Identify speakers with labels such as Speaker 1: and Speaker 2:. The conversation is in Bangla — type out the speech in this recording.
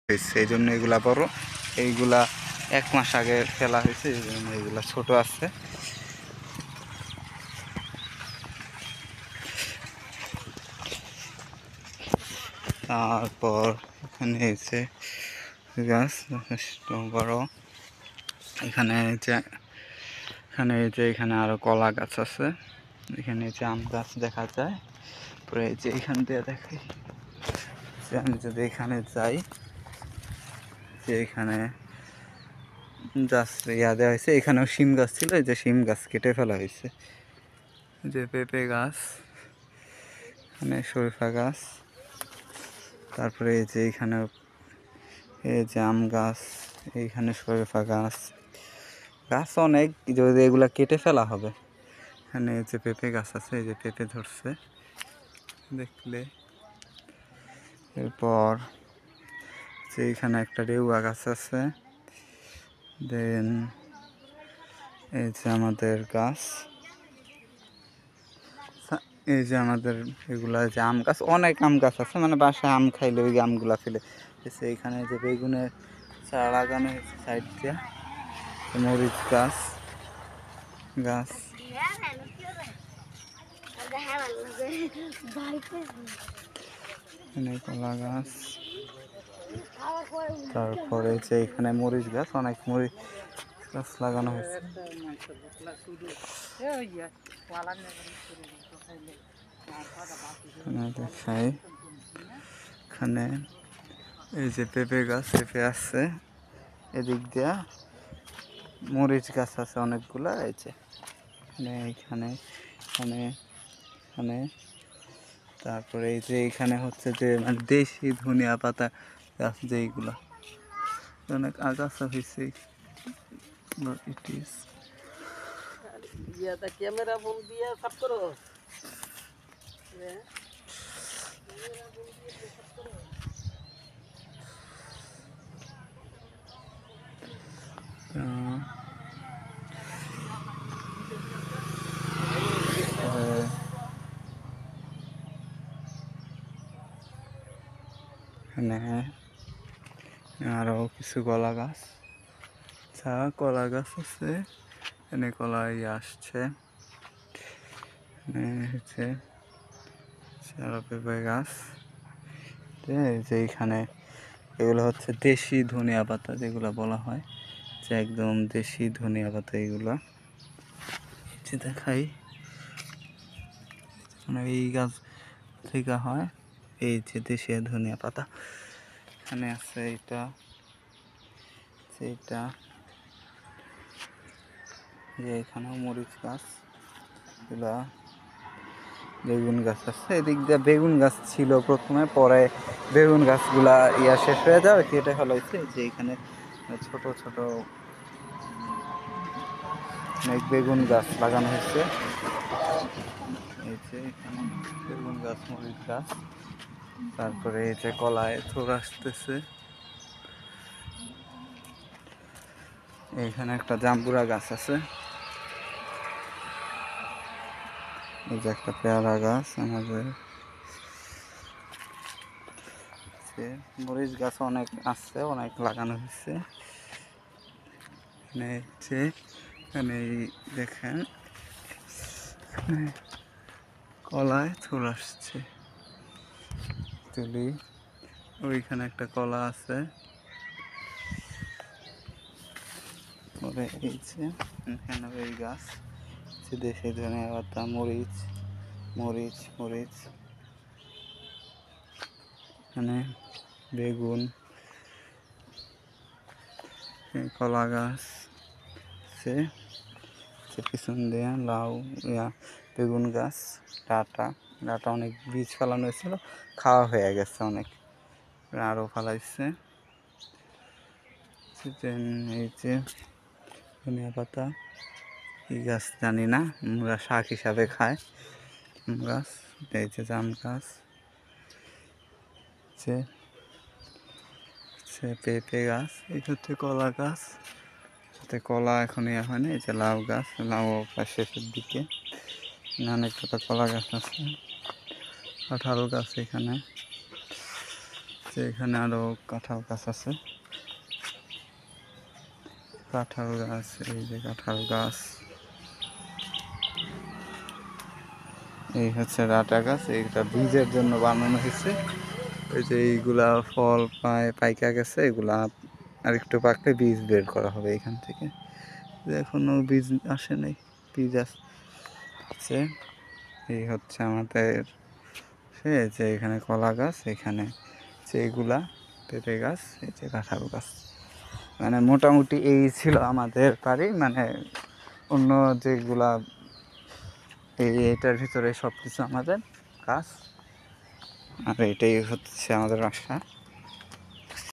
Speaker 1: হয়েছে, এই জন্য এগুলা বড়। এইগুলা 1 মাস আগে ফেলা হয়েছে, এই জন্য এগুলা ছোট আছে। তারপর এখানে এসে গাছ যথেষ্ট বড়। এখানে এখানে আরো কলা গাছ আছে। এখানে যে আম গাছ দেখা যায়। পরে এই যে এখান দিয়ে দেখাই যে আমি যদি এখানে যাই, যে এখানে গাছ দেওয়া হয়েছে। এখানেও শিম গাছ ছিল, এই যে শিম গাছ কেটে ফেলা হয়েছে। যে পেঁপে গাছ, এখানে শরীফা গাছ, তারপরে এই যে এখানে এই যে আম গাছ, এইখানে শরীফা গাছ, গাছ অনেক, যদি এগুলা কেটে ফেলা হবে। এখানে এই যে পেঁপে গাছ আছে, এই যে পেঁপে ধরছে দেখলে। এরপর যে এখানে একটা রেউয়া গাছ আছে। দেন এই যে আমাদের গাছ, এই যে আমাদের এগুলা যে আম গাছ, অনেক আম গাছ আছে, মানে বাসায় আম খাইলে ওই আমগুলা ফেলে এসে। এখানে যে বেগুনের চারা লাগানো হয়েছে সাইড দিয়ে। মরিচ গাছ এখানে কলা গাছ, তারপরে যে এখানে মরিচ গাছ, অনেক মরিচ গাছ লাগানো হয়েছে। দেখাই এখানে এই যে পেঁপে গাছ, পেঁপে আছে এদিক দিয়া। মরিচ গাছ আছে অনেকগুলা, এই যে এখানে এখানে এখানে। তারপরে এই যে এখানে হচ্ছে যে মানে দেশি ধনিয়া পাতা গাছ, যেইগুলা অনেক আগাছা হয়েছে। ইট ইজ ক্যামেরা ফোন দিয়ে সাফ করো। এখানে আরো কিছু কলা গাছ, কলা গাছ আছে। এখানে কলা আসছে। হচ্ছে আরো পেঁপে গাছ। যে এখানে এগুলো হচ্ছে দেশি ধনিয়া পাতা, যেগুলো বলা হয় যে একদম দেশি ধনিয়া পাতা। এগুলো যে দেখাই, মানে এই গাছ থেকে হয় এই যে দেশি ধনিয়া পাতা। এখানে আছে এইটা, সেইটা, যে এখানেও মরিচ গাছ, এগুলা বেগুন গাছ আছে। এদিক দিয়ে বেগুন গাছ ছিল প্রথমে, পরে বেগুন গাছগুলা শেষ হয়ে যাবে, কেটে ফেলা হয়েছে। যে এখানে ছোট ছোট অনেক বেগুন গাছ লাগানো হয়েছে। এই যে এখানে বেগুন গাছ, মরিচ গাছ, তারপরে এই যে কলায় থোড় আসতেছে। এখানে একটা জাম্বুরা গাছ আছে। এই যে একটা পেয়ারা গাছ আমাদের। মরিচ গাছ অনেক আছে, অনেক লাগানো হয়েছে। এখানে দেখেন কলায় থোড় আসছে তুলি। ওইখানে একটা কলা আছে। পরে এই যে এখানে এই গাছ, দেশি ধনিয়া পাতা, মরিচ মরিচ মরিচ, এখানে বেগুন, কলা গাছ আছে। পিছন দিয়ে লাউ, বেগুন গাছ, ডাটা অনেক বীজ ফেলানো হয়েছিল, খাওয়া হয়ে গেছে অনেক, আরও ফেলাইছে। এই যে ধনিয়া পাতা, এই গাছ জানি না, আমরা শাক হিসাবে খাই গাছ। এই যে জাম গাছ, পেঁপে গাছ, এই হচ্ছে কলা গাছ। কলা এখন হয় না। এই যে লাউ গাছ, লাউ শেষের দিকে। অনেক কলা গাছ আছে, কাঁঠাল গাছ এখানে। যে এখানে আরো কাঁঠাল গাছ আছে, কাঁঠাল গাছ, এই যে কাঁঠাল গাছ, এই হচ্ছে রাটা গাছ, এইটা বীজের জন্য বানানো হয়েছে। এই যে এইগুলা ফল পাইকা গেছে, এগুলা আর একটু পাকলে বীজ বের করা হবে এখান থেকে। এখনো বীজ আসে নাই, বীজ আসছে। এই হচ্ছে আমাদের সে যে এখানে কলা গাছ, এখানে যে এগুলা পেঁপে গাছ, এই যে কাঁঠাল গাছ। মানে মোটামুটি এই ছিল আমাদের বাড়ি, মানে অন্য যেগুলা এইটার ভিতরে সব কিছু আমাদের গাছ। আর এটাই হচ্ছে আমাদের বাসা।